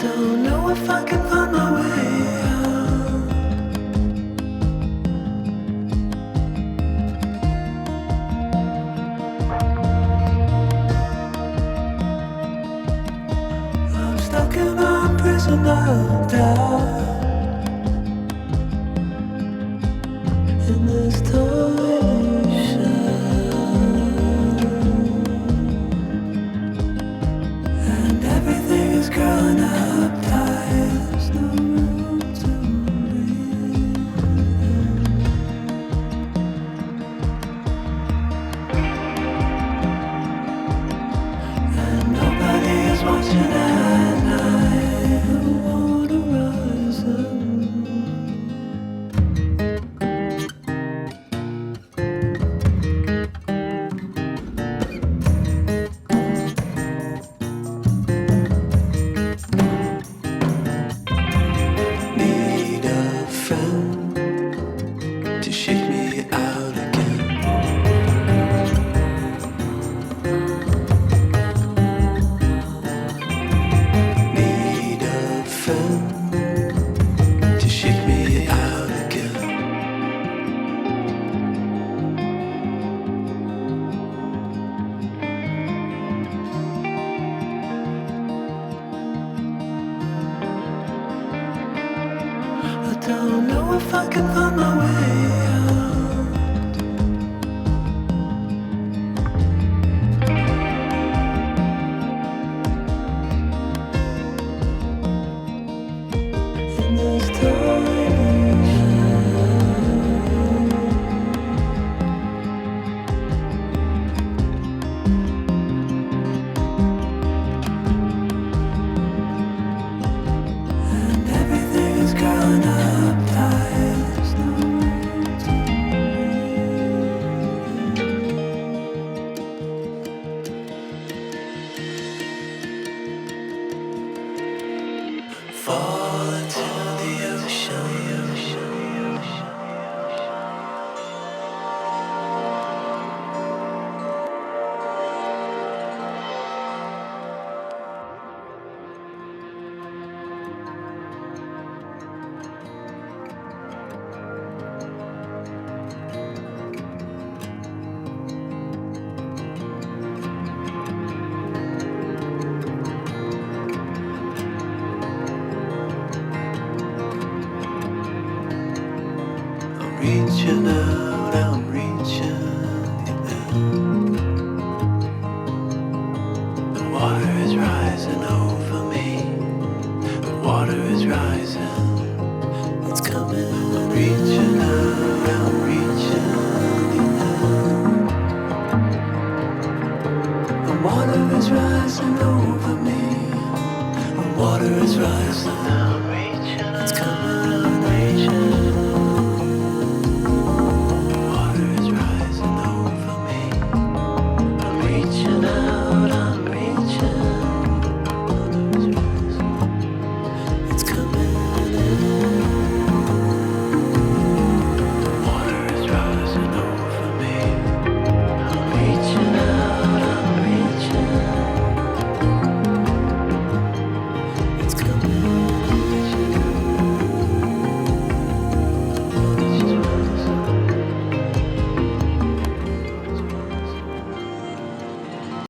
don't know if I can find my way out. I'm stuck in a prison of doubt. In this tiny shell, and everything is growing up tight. There's no room to breathe, and nobody is watching at night. The water rises. Don't know if I can find my way out. In this tiny shell, and everything is growing up tight. There's no room to breathe. Fall into the ocean. Reaching out, I'm reaching out. The water is rising over me. The water is rising. It's coming. I'm reaching out, I'm reaching out. The water is rising over me. The water is rising now.